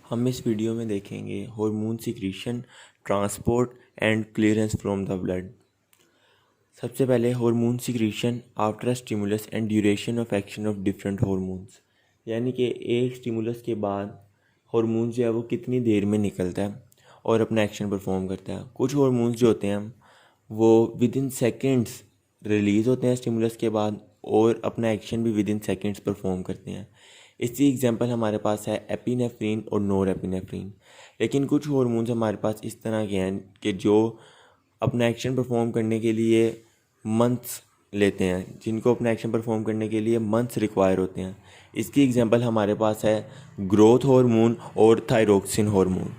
हम इस वीडियो में देखेंगे hormone secretion, transport and clearance from the blood. सबसे पहले hormone secretion after a stimulus and duration of action of different hormones, यानी कि एक स्टिमुलस के बाद हार्मोन जो है वो कितनी देर में निकलता है और अपना एक्शन परफॉर्म करता है। कुछ हार्मोन्स जो होते हैं वो विद इन सेकेंड्स रिलीज़ होते हैं स्टिमुलस के बाद और अपना एक्शन भी विद इन सेकेंड्स परफॉर्म करते हैं। इसकी एग्जांपल हमारे पास है एपिनेफ्रीन और नोर एपिनेफ्रीन। लेकिन कुछ हार्मोन्स हमारे पास इस तरह के हैं कि जो अपना एक्शन परफॉर्म करने के लिए मंथ्स लेते हैं, जिनको अपना एक्शन परफॉर्म करने के लिए मंथ्स रिक्वायर होते हैं। इसकी एग्जांपल हमारे पास है ग्रोथ हार्मोन और थायरोक्सिन हार्मोन।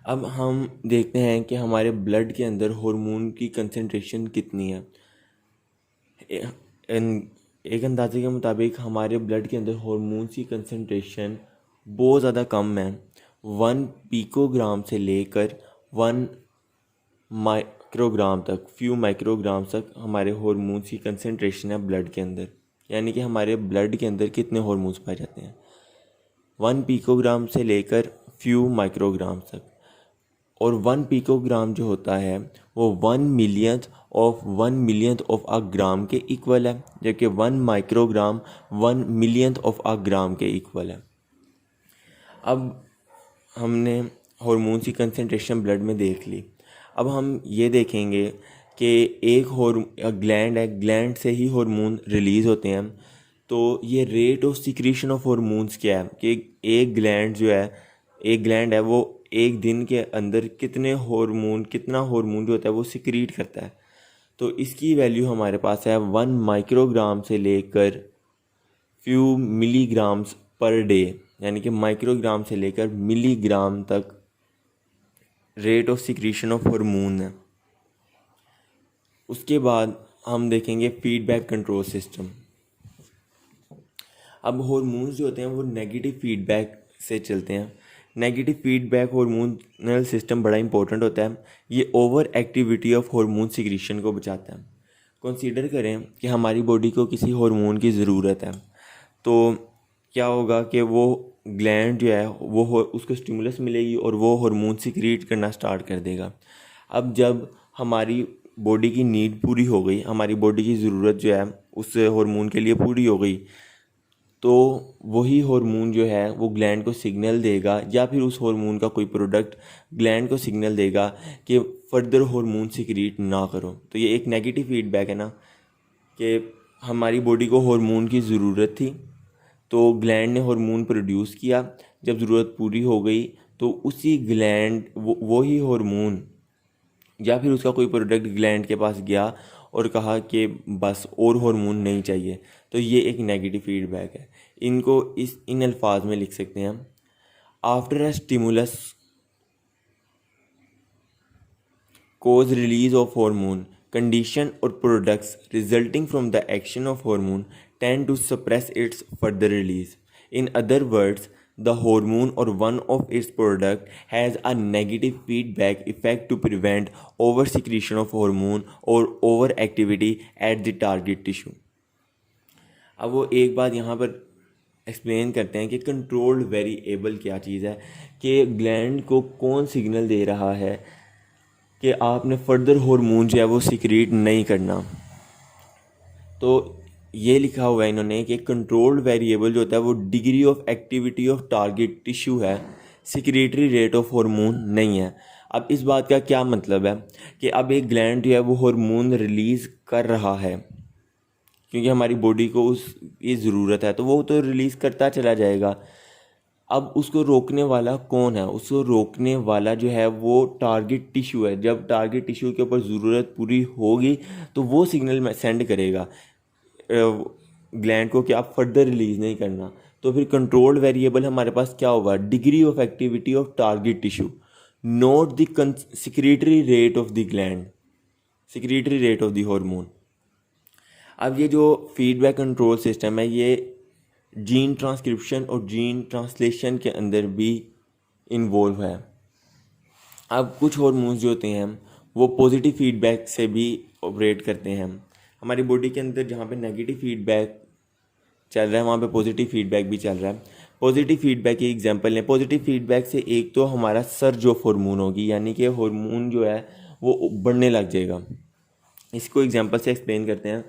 अब हम देखते हैं कि हमारे ब्लड के अंदर हार्मोन की कंसंट्रेशन कितनी है। एक अंदाजे के मुताबिक हमारे ब्लड के अंदर हार्मोन्स की कंसंट्रेशन बहुत ज़्यादा कम है। 1 पिकोग्राम से लेकर 1 माइक्रोग्राम तक, फ्यू माइक्रोग्राम तक हमारे हार्मोन्स की कंसंट्रेशन है ब्लड के अंदर। यानी कि हमारे ब्लड के अंदर कितने हार्मोन्स पाए जाते हैं, 1 पिकोग्राम से लेकर फ्यू माइक्रोग्राम तक। और 1 पिकोग्राम जो होता है वो 1 मिलियंथ ऑफ अ ग्राम के इक्वल है, जबकि 1 माइक्रोग्राम 1 मिलियंथ ऑफ अ ग्राम के इक्वल है। अब हमने हार्मोन्स की कंसंट्रेशन ब्लड में देख ली। अब हम ये देखेंगे कि एक ग्लैंड है, ग्लैंड से ही हार्मोन रिलीज़ होते हैं। तो ये rate of secretion of hormones क्या है कि एक ग्लैंड है वो एक दिन के अंदर कितना हार्मोन जो होता है वो सिक्रीट करता है। तो इसकी वैल्यू हमारे पास है 1 माइक्रोग्राम से लेकर फ्यू मिलीग्राम्स पर डे, यानी कि माइक्रोग्राम से लेकर मिलीग्राम तक rate of secretion of hormone है। उसके बाद हम देखेंगे फीडबैक कंट्रोल सिस्टम। अब हार्मोन्स जो होते हैं वो नेगेटिव फीडबैक से चलते हैं। नेगेटिव फीडबैक हार्मोनल सिस्टम बड़ा इंपॉर्टेंट होता है। ये over activity of hormone secretion को बचाता है। कंसीडर करें कि हमारी बॉडी को किसी हार्मोन की ज़रूरत है, तो क्या होगा कि वो ग्लैंड जो है वो उसको स्टिमुलस मिलेगी और वो हार्मोन सिक्रीट करना स्टार्ट कर देगा। अब जब हमारी बॉडी की नीड पूरी हो गई, हमारी बॉडी की ज़रूरत जो है उस हार्मोन के लिए पूरी हो गई, तो वही हार्मोन जो है वो ग्लैंड को सिग्नल देगा या फिर उस हार्मोन का कोई प्रोडक्ट ग्लैंड को सिग्नल देगा कि फर्दर हार्मोन सिक्रीट ना करो। तो ये एक नेगेटिव फीडबैक है ना, कि हमारी बॉडी को हार्मोन की ज़रूरत थी तो ग्लैंड ने हार्मोन प्रोड्यूस किया। जब ज़रूरत पूरी हो गई तो उसी ग्लैंड वही हार्मोन या फिर उसका कोई प्रोडक्ट ग्लैंड के पास गया और कहा कि बस और हार्मोन नहीं चाहिए। तो ये एक नेगेटिव फीडबैक है। इनको इन अल्फाज में लिख सकते हैं हम। After a stimulus cause release of hormone, condition or products resulting from the action of hormone tend to suppress its further release. In other words, the hormone or one of its product has a negative feedback effect to prevent oversecretion of hormone or overactivity at the target tissue. अब वो एक बात यहाँ पर explain करते हैं कि controlled variable क्या चीज़ है, कि ग्लैंड को कौन सिग्नल दे रहा है कि आपने फर्दर हार्मोन जो है वो सिक्रीट नहीं करना। तो ये लिखा हुआ है इन्होंने कि कंट्रोल्ड वेरिएबल जो होता है वो degree of activity of target tissue है, सिक्रेटरी रेट ऑफ हार्मोन नहीं है। अब इस बात का क्या मतलब है कि अब एक ग्लैंड जो है वो हार्मोन रिलीज़ कर रहा है क्योंकि हमारी बॉडी को उसकी ज़रूरत है, तो वो तो रिलीज़ करता चला जाएगा। अब उसको रोकने वाला कौन है? उसको रोकने वाला जो है वो टारगेट टिश्यू है। जब टारगेट टिश्यू के ऊपर ज़रूरत पूरी होगी तो वो सिग्नल सेंड करेगा ग्लैंड को कि आप फर्दर रिलीज़ नहीं करना। तो फिर कंट्रोल्ड वेरिएबल हमारे पास क्या होगा? Degree of activity of target tissue, not the secretory rate of the gland, secretory rate of the hormone. अब ये जो फीडबैक कंट्रोल सिस्टम है ये जीन ट्रांसक्रिप्शन और जीन ट्रांसलेशन के अंदर भी इन्वॉल्व है। अब कुछ हार्मोन्स जो होते हैं वो पॉजिटिव फीडबैक से भी ऑपरेट करते हैं। हमारी बॉडी के अंदर जहाँ पे नेगेटिव फीडबैक चल रहा है वहाँ पे पॉजिटिव फीडबैक भी चल रहा है। पॉजिटिव फीडबैक की एग्जांपल लें। पॉजिटिव फीडबैक से एक तो हमारा सर्ज ऑफ हार्मोन होगी, यानी कि हार्मोन जो है वो बढ़ने लग जाएगा। इसको एग्जांपल से एक्सप्लेन करते हैं।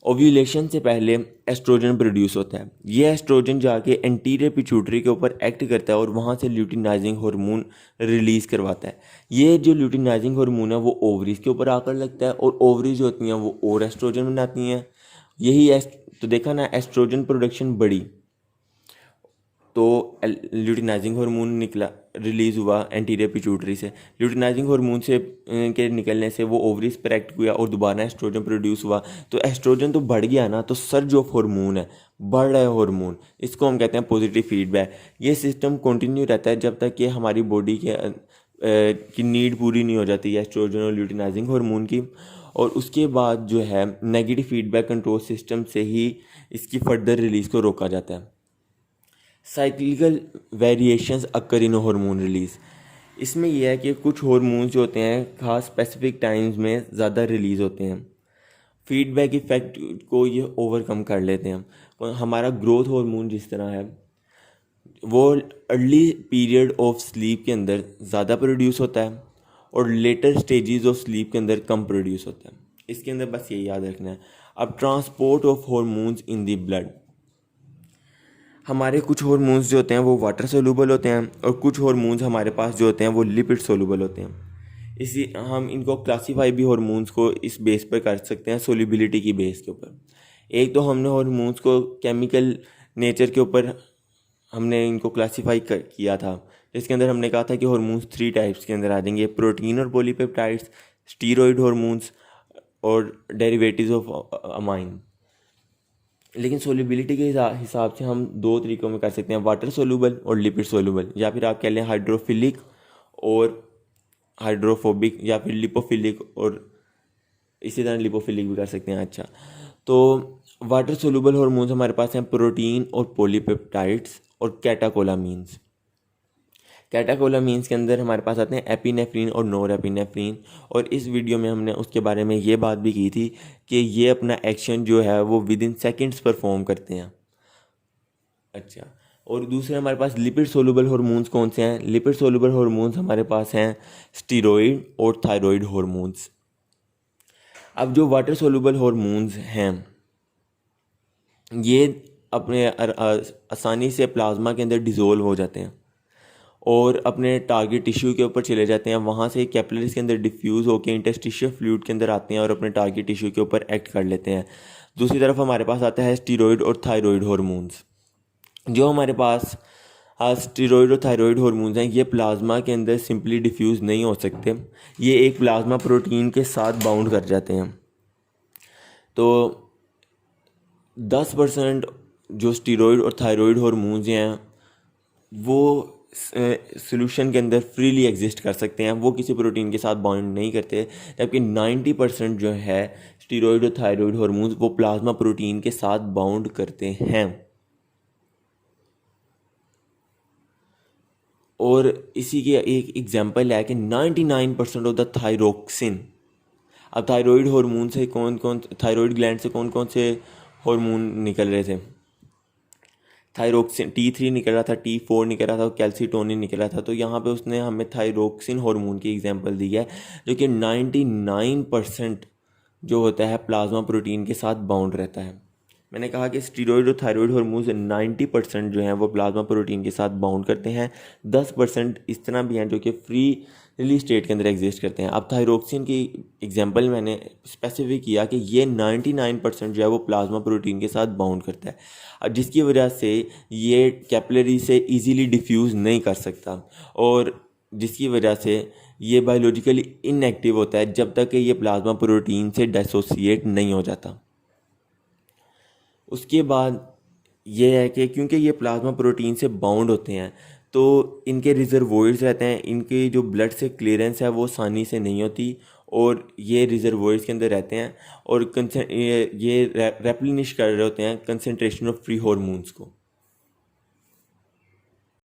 ओव्यूलेशन से पहले एस्ट्रोजन प्रोड्यूस होता है। ये एस्ट्रोजन जाके एंटीरियर पिट्यूटरी के ऊपर एक्ट करता है और वहाँ से ल्यूटिनाइजिंग हार्मोन रिलीज़ करवाता है। ये जो ल्यूटिनाइजिंग हार्मोन है वो ओवरीज के ऊपर आकर लगता है और ओवरीज होती हैं वो और एस्ट्रोजन बनाती हैं। तो देखा ना, एस्ट्रोजन प्रोडक्शन बढ़ी तो ल्यूटिनाइजिंग हार्मोन निकला, रिलीज़ हुआ एंटीरियर पिट्यूटरी से। ल्यूटिनाइजिंग हार्मोन से के निकलने से वो ओवरीज पर एक्ट हुआ और दोबारा एस्ट्रोजन प्रोड्यूस हुआ। तो एस्ट्रोजन तो बढ़ गया ना, तो सर्ज ऑफ हार्मोन है, बढ़ रहा है हार्मोन, इसको हम कहते हैं पॉजिटिव फीडबैक। ये सिस्टम कंटिन्यू रहता है जब तक कि हमारी बॉडी की नीड पूरी नहीं हो जाती है एस्ट्रोजन और ल्यूटिनाइजिंग हार्मोन की। और उसके बाद जो है नेगेटिव फीडबैक कंट्रोल सिस्टम से ही इसकी फर्दर रिलीज़ को रोका जाता है। साइक्लिकल वेरिएशंस अकर इन हार्मोन रिलीज़। इसमें यह है कि कुछ हार्मोन्स जो होते हैं खास स्पेसिफिक टाइम्स में ज़्यादा रिलीज़ होते हैं। फीडबैक इफ़ेक्ट को ये ओवरकम कर लेते हैं। हमारा ग्रोथ हार्मोन जिस तरह है वो अर्ली पीरियड ऑफ स्लीप के अंदर ज़्यादा प्रोड्यूस होता है और लेटर स्टेजेस ऑफ स्लीप के अंदर कम प्रोड्यूस होता है। इसके अंदर बस ये याद रखना है। अब transport of hormones in the blood. हमारे कुछ हार्मोन्स जो होते हैं वो वाटर सोल्यूबल होते हैं और कुछ हार्मोन्स हमारे पास जो होते हैं वो लिपिड सोल्यूबल होते हैं। इसी हम इनको क्लासीफाई भी हार्मोन्स को इस बेस पर कर सकते हैं, सोल्यूबिलिटी की बेस के ऊपर। एक तो हमने हार्मोन्स को केमिकल नेचर के ऊपर हमने इनको क्लासीफाई किया था, जिसके अंदर हमने कहा था कि हार्मोन्स 3 टाइप्स के अंदर आ जाएंगे, प्रोटीन और पॉलीपेप्टाइड्स, स्टीरॉयड हार्मोन्स और डेरिवेटिव्स ऑफ अमाइन। लेकिन सोल्यूबिलिटी के हिसाब से हम 2 तरीक़ों में कर सकते हैं, वाटर सोल्यूबल और लिपिड सोल्यूबल, या फिर आप कह लें हाइड्रोफिलिक और हाइड्रोफोबिक, या फिर लिपोफिलिक और इसी तरह लिपोफिलिक भी कर सकते हैं। अच्छा, तो वाटर सोल्यूबल हार्मोन्स हमारे पास हैं प्रोटीन और पॉलीपेप्टाइड्स और कैटाकोलामीन्स। कैटाकोलामीन्स के अंदर हमारे पास आते हैं एपिनेफ्रिन और नोर एपिनेफ्रिन। और इस वीडियो में हमने उसके बारे में ये बात भी की थी कि ये अपना एक्शन जो है वो विद इन सेकेंड्स परफॉर्म करते हैं। अच्छा, और दूसरे हमारे पास लिपिड सोल्यूबल हार्मोन्स कौन से हैं? लिपिड सोल्यूबल हार्मोन्स हमारे पास हैं स्टीरॉयड और थायराइड हार्मोन्स। अब जो वाटर सोल्यूबल हार्मोन्स हैं ये अपने आसानी से प्लाज्मा के अंदर डिज़ोल्व हो जाते हैं और अपने टारगेट टिश्यू के ऊपर चले जाते हैं। वहाँ से कैपिलरीज के अंदर डिफ्यूज़ होकर इंटरस्टिशियल फ्लूइड के अंदर आते हैं और अपने टारगेट टिश्यू के ऊपर एक्ट कर लेते हैं। दूसरी तरफ हमारे पास आता है स्टीरॉयड और थायराइड हार्मोन्स। जो हमारे पास स्टीरॉयड और थायराइड हार्मोन्स हैं ये प्लाज्मा के अंदर सिंपली डिफ्यूज़ नहीं हो सकते, ये एक प्लाज्मा प्रोटीन के साथ बाउंड कर जाते हैं। तो 10% जो स्टीरॉयड और थायराइड हार्मोन्स हैं वो सोल्यूशन के अंदर फ्रीली एग्जिस्ट कर सकते हैं, वो किसी प्रोटीन के साथ बाउंड नहीं करते। जबकि 90% जो है स्टीरॉयड और थायराइड हार्मोन्स वो प्लाज्मा प्रोटीन के साथ बाउंड करते हैं। और इसी के एक एग्जांपल है कि 99% ऑफ द थायरोक्सिन। अब थायराइड हार्मोन से थायराइड ग्लैंड से कौन कौन से हार्मोन निकल रहे थे? थायरोक्सिन T3 निकल रहा था, T4 निकल रहा था, कैल्सीटोनिन निकल रहा था। तो यहाँ पे उसने हमें थायरोक्सिन हार्मोन की एग्जांपल दी है जो कि 99% जो होता है प्लाज्मा प्रोटीन के साथ बाउंड रहता है। मैंने कहा कि स्टीरॉयड और थायराइड हार्मोन्स 90% जो हैं वो प्लाज्मा प्रोटीन के साथ बाउंड करते हैं। 10% इस तरह भी हैं जो कि फ्री रिलीज स्टेट के अंदर एग्जिस्ट करते हैं। अब थायरोक्सिन की एग्जांपल मैंने स्पेसिफिक किया कि ये 99% जो है वो प्लाज्मा प्रोटीन के साथ बाउंड करता है, अब जिसकी वजह से ये कैपिलरी से इजीली डिफ्यूज़ नहीं कर सकता और जिसकी वजह से ये बायोलॉजिकली इनएक्टिव होता है जब तक कि ये प्लाज्मा प्रोटीन से डिसोसिएट नहीं हो जाता। उसके बाद ये है कि क्योंकि ये प्लाज्मा प्रोटीन से बाउंड होते हैं तो इनके रिजर्वोइड्स रहते हैं, इनकी जो ब्लड से क्लियरेंस है वो आसानी से नहीं होती और ये रिजर्वोइड्स के अंदर रहते हैं और ये रेप्लिनिश कर रहे होते हैं कंसनट्रेशन ऑफ फ्री हार्मोन्स को।